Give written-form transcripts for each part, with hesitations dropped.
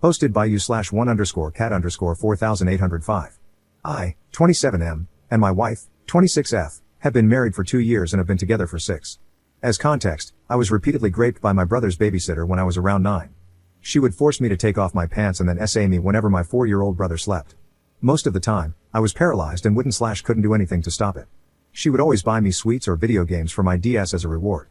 Hosted by u/1_cat_4805. I, 27M, and my wife, 26F, have been married for 2 years and have been together for 6. As context, I was repeatedly raped by my brother's babysitter when I was around 9. She would force me to take off my pants and then essay me whenever my 4-year-old brother slept. Most of the time, I was paralyzed and couldn't do anything to stop it. She would always buy me sweets or video games for my DS as a reward.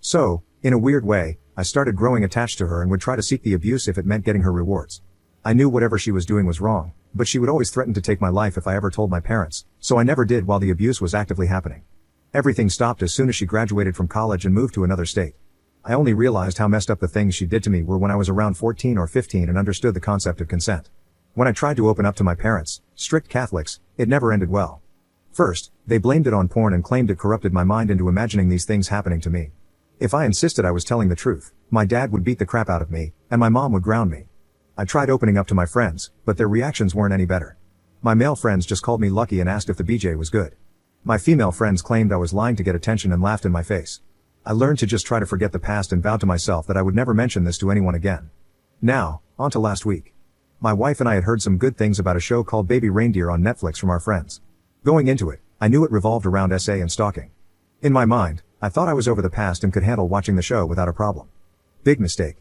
So, in a weird way, I started growing attached to her and would try to seek the abuse if it meant getting her rewards. I knew whatever she was doing was wrong, but she would always threaten to take my life if I ever told my parents, so I never did while the abuse was actively happening. Everything stopped as soon as she graduated from college and moved to another state. I only realized how messed up the things she did to me were when I was around 14 or 15 and understood the concept of consent. When I tried to open up to my parents, strict Catholics, it never ended well. First, they blamed it on porn and claimed it corrupted my mind into imagining these things happening to me. If I insisted I was telling the truth, my dad would beat the crap out of me, and my mom would ground me. I tried opening up to my friends, but their reactions weren't any better. My male friends just called me lucky and asked if the BJ was good. My female friends claimed I was lying to get attention and laughed in my face. I learned to just try to forget the past and vowed to myself that I would never mention this to anyone again. Now, on to last week. My wife and I had heard some good things about a show called Baby Reindeer on Netflix from our friends. Going into it, I knew it revolved around SA and stalking. In my mind, I thought I was over the past and could handle watching the show without a problem. Big mistake.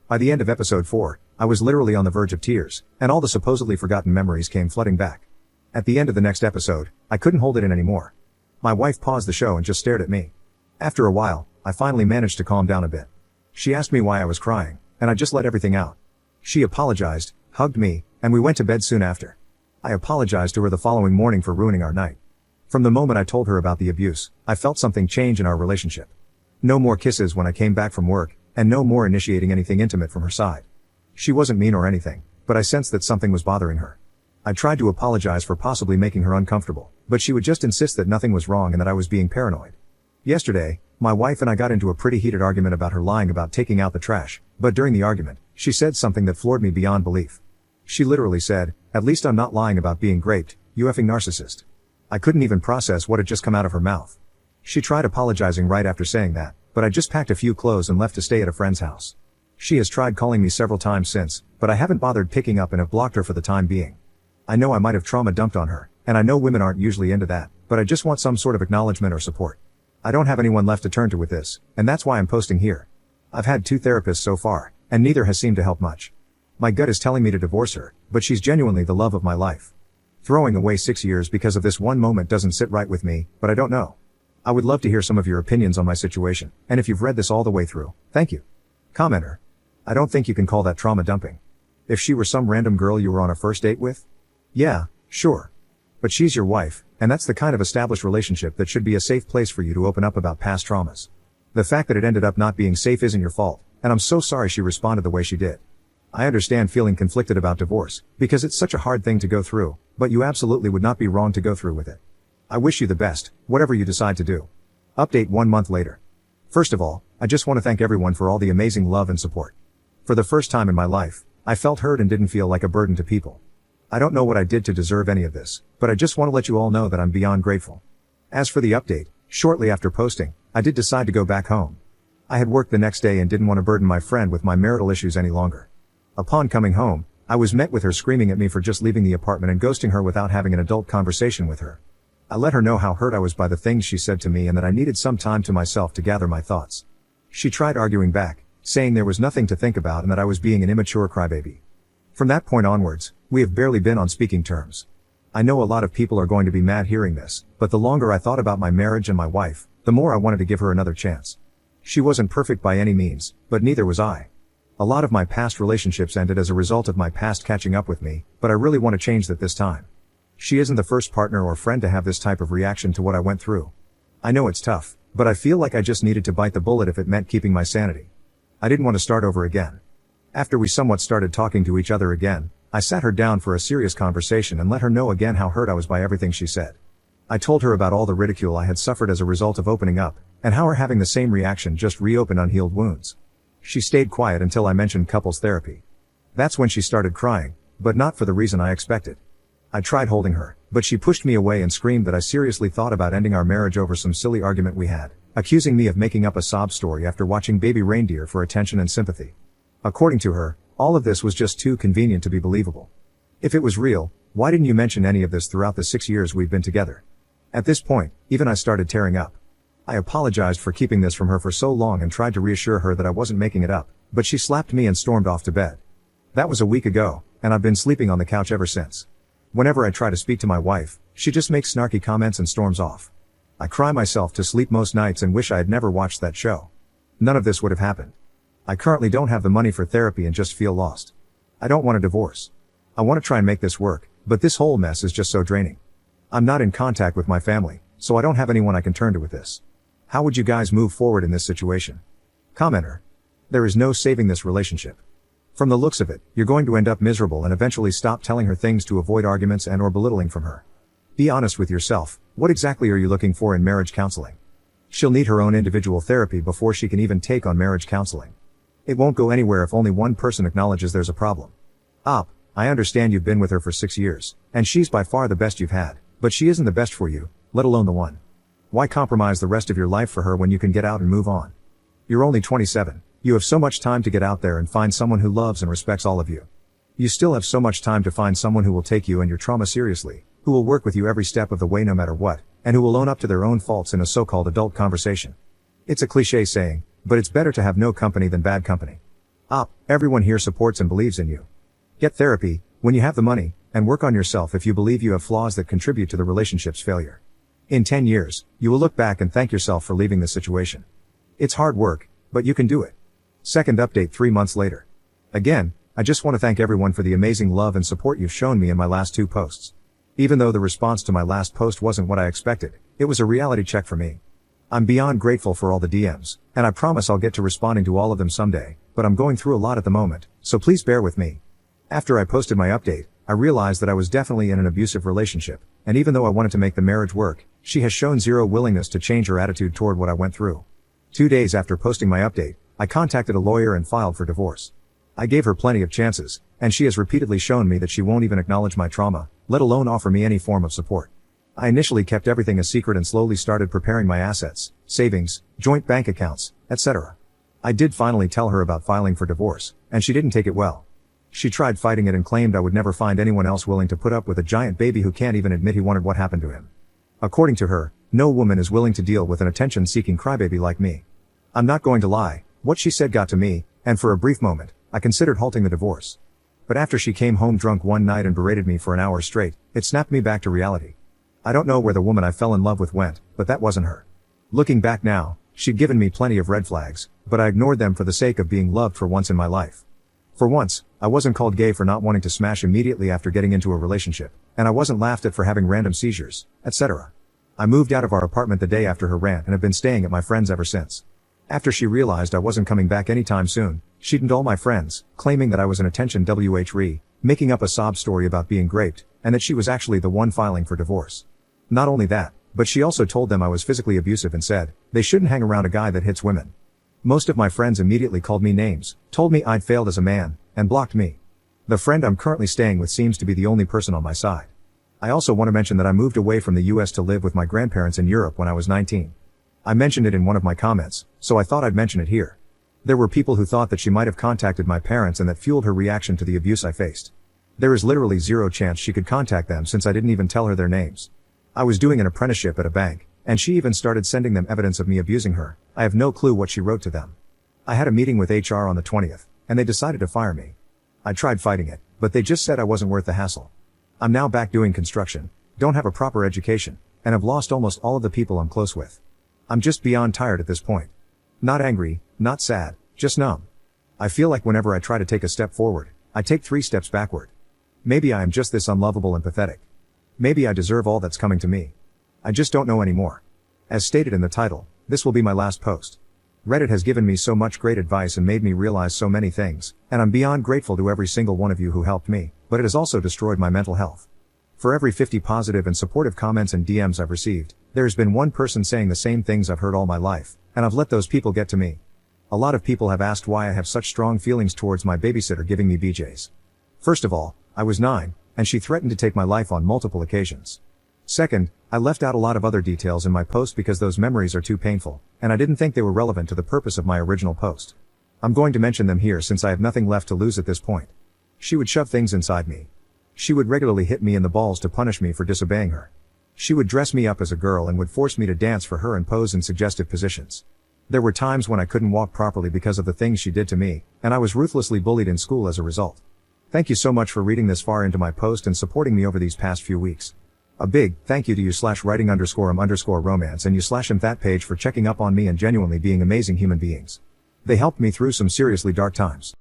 By the end of episode 4, I was literally on the verge of tears, and all the supposedly forgotten memories came flooding back. At the end of the next episode, I couldn't hold it in anymore. My wife paused the show and just stared at me. After a while, I finally managed to calm down a bit. She asked me why I was crying, and I just let everything out. She apologized, hugged me, and we went to bed soon after. I apologized to her the following morning for ruining our night. From the moment I told her about the abuse, I felt something change in our relationship. No more kisses when I came back from work, and no more initiating anything intimate from her side. She wasn't mean or anything, but I sensed that something was bothering her. I tried to apologize for possibly making her uncomfortable, but she would just insist that nothing was wrong and that I was being paranoid. Yesterday, my wife and I got into a pretty heated argument about her lying about taking out the trash, but during the argument, she said something that floored me beyond belief. She literally said, "At least I'm not lying about being raped, you effing narcissist." I couldn't even process what had just come out of her mouth. She tried apologizing right after saying that, but I just packed a few clothes and left to stay at a friend's house. She has tried calling me several times since, but I haven't bothered picking up and have blocked her for the time being. I know I might have trauma dumped on her, and I know women aren't usually into that, but I just want some sort of acknowledgement or support. I don't have anyone left to turn to with this, and that's why I'm posting here. I've had 2 therapists so far, and neither has seemed to help much. My gut is telling me to divorce her, but she's genuinely the love of my life. Throwing away 6 years because of this one moment doesn't sit right with me, but I don't know. I would love to hear some of your opinions on my situation, and if you've read this all the way through, thank you. Commenter. I don't think you can call that trauma dumping. If she were some random girl you were on a first date with? Yeah, sure. But she's your wife, and that's the kind of established relationship that should be a safe place for you to open up about past traumas. The fact that it ended up not being safe isn't your fault, and I'm so sorry she responded the way she did. I understand feeling conflicted about divorce, because it's such a hard thing to go through, but you absolutely would not be wrong to go through with it. I wish you the best, whatever you decide to do. Update 1 month later. First of all, I just want to thank everyone for all the amazing love and support. For the first time in my life, I felt heard and didn't feel like a burden to people. I don't know what I did to deserve any of this, but I just want to let you all know that I'm beyond grateful. As for the update, shortly after posting, I did decide to go back home. I had work the next day and didn't want to burden my friend with my marital issues any longer. Upon coming home, I was met with her screaming at me for just leaving the apartment and ghosting her without having an adult conversation with her. I let her know how hurt I was by the things she said to me and that I needed some time to myself to gather my thoughts. She tried arguing back, saying there was nothing to think about and that I was being an immature crybaby. From that point onwards, we have barely been on speaking terms. I know a lot of people are going to be mad hearing this, but the longer I thought about my marriage and my wife, the more I wanted to give her another chance. She wasn't perfect by any means, but neither was I. A lot of my past relationships ended as a result of my past catching up with me, but I really want to change that this time. She isn't the first partner or friend to have this type of reaction to what I went through. I know it's tough, but I feel like I just needed to bite the bullet if it meant keeping my sanity. I didn't want to start over again. After we somewhat started talking to each other again, I sat her down for a serious conversation and let her know again how hurt I was by everything she said. I told her about all the ridicule I had suffered as a result of opening up, and how her having the same reaction just reopened unhealed wounds. She stayed quiet until I mentioned couples therapy. That's when she started crying, but not for the reason I expected. I tried holding her, but she pushed me away and screamed that I seriously thought about ending our marriage over some silly argument we had, accusing me of making up a sob story after watching Baby Reindeer for attention and sympathy. According to her, All of this was just too convenient to be believable. If it was real, why didn't you mention any of this throughout the 6 years we've been together? At this point, even I started tearing up. I apologized for keeping this from her for so long and tried to reassure her that I wasn't making it up, but she slapped me and stormed off to bed. That was a week ago, and I've been sleeping on the couch ever since. Whenever I try to speak to my wife, she just makes snarky comments and storms off. I cry myself to sleep most nights and wish I had never watched that show. None of this would have happened. I currently don't have the money for therapy and just feel lost. I don't want a divorce. I want to try and make this work, but this whole mess is just so draining. I'm not in contact with my family, so I don't have anyone I can turn to with this. How would you guys move forward in this situation? Commenter. There is no saving this relationship. From the looks of it, you're going to end up miserable and eventually stop telling her things to avoid arguments and or belittling from her. Be honest with yourself. What exactly are you looking for in marriage counseling? She'll need her own individual therapy before she can even take on marriage counseling. It won't go anywhere if only one person acknowledges there's a problem. I understand you've been with her for 6 years, and she's by far the best you've had, but she isn't the best for you, let alone the one. Why compromise the rest of your life for her when you can get out and move on? You're only 27. You have so much time to get out there and find someone who loves and respects all of you. You still have so much time to find someone who will take you and your trauma seriously, who will work with you every step of the way no matter what, and who will own up to their own faults in a so-called adult conversation. It's a cliché saying, but it's better to have no company than bad company. Everyone here supports and believes in you. Get therapy, when you have the money, and work on yourself if you believe you have flaws that contribute to the relationship's failure. In 10 years, you will look back and thank yourself for leaving this situation. It's hard work, but you can do it. Second update 3 months later. Again, I just want to thank everyone for the amazing love and support you've shown me in my last 2 posts. Even though the response to my last post wasn't what I expected, it was a reality check for me. I'm beyond grateful for all the DMs, and I promise I'll get to responding to all of them someday, but I'm going through a lot at the moment, so please bear with me. After I posted my update, I realized that I was definitely in an abusive relationship, and even though I wanted to make the marriage work, she has shown zero willingness to change her attitude toward what I went through. 2 days after posting my update, I contacted a lawyer and filed for divorce. I gave her plenty of chances, and she has repeatedly shown me that she won't even acknowledge my trauma, let alone offer me any form of support. I initially kept everything a secret and slowly started preparing my assets, savings, joint bank accounts, etc. I did finally tell her about filing for divorce, and she didn't take it well. She tried fighting it and claimed I would never find anyone else willing to put up with a giant baby who can't even admit he wanted what happened to him. According to her, no woman is willing to deal with an attention-seeking crybaby like me. I'm not going to lie, what she said got to me, and for a brief moment, I considered halting the divorce. But after she came home drunk one night and berated me for an hour straight, it snapped me back to reality. I don't know where the woman I fell in love with went, but that wasn't her. Looking back now, she'd given me plenty of red flags, but I ignored them for the sake of being loved for once in my life. For once, I wasn't called gay for not wanting to smash immediately after getting into a relationship, and I wasn't laughed at for having random seizures, etc. I moved out of our apartment the day after her rant and have been staying at my friend's ever since. After she realized I wasn't coming back anytime soon, she didn't all my friends, claiming that I was an attention WHRE, making up a sob story about being raped, and that she was actually the one filing for divorce. Not only that, but she also told them I was physically abusive and said, they shouldn't hang around a guy that hits women. Most of my friends immediately called me names, told me I'd failed as a man, and blocked me. The friend I'm currently staying with seems to be the only person on my side. I also want to mention that I moved away from the US to live with my grandparents in Europe when I was 19. I mentioned it in one of my comments, so I thought I'd mention it here. There were people who thought that she might have contacted my parents and that fueled her reaction to the abuse I faced. There is literally zero chance she could contact them since I didn't even tell her their names. I was doing an apprenticeship at a bank, and she even started sending them evidence of me abusing her. I have no clue what she wrote to them. I had a meeting with HR on the 20th, and they decided to fire me. I tried fighting it, but they just said I wasn't worth the hassle. I'm now back doing construction, don't have a proper education, and have lost almost all of the people I'm close with. I'm just beyond tired at this point. Not angry, not sad, just numb. I feel like whenever I try to take a step forward, I take 3 steps backward. Maybe I am just this unlovable and pathetic. Maybe I deserve all that's coming to me. I just don't know anymore. As stated in the title, this will be my last post. Reddit has given me so much great advice and made me realize so many things, and I'm beyond grateful to every single one of you who helped me, but it has also destroyed my mental health. For every 50 positive and supportive comments and DMs I've received, there has been one person saying the same things I've heard all my life, and I've let those people get to me. A lot of people have asked why I have such strong feelings towards my babysitter giving me BJs. First of all, I was 9, and she threatened to take my life on multiple occasions. Second, I left out a lot of other details in my post because those memories are too painful, and I didn't think they were relevant to the purpose of my original post. I'm going to mention them here since I have nothing left to lose at this point. She would shove things inside me. She would regularly hit me in the balls to punish me for disobeying her. She would dress me up as a girl and would force me to dance for her and pose in suggestive positions. There were times when I couldn't walk properly because of the things she did to me, and I was ruthlessly bullied in school as a result. Thank you so much for reading this far into my post and supporting me over these past few weeks. A big thank you to you/writing_romance and you/that page for checking up on me and genuinely being amazing human beings. They helped me through some seriously dark times.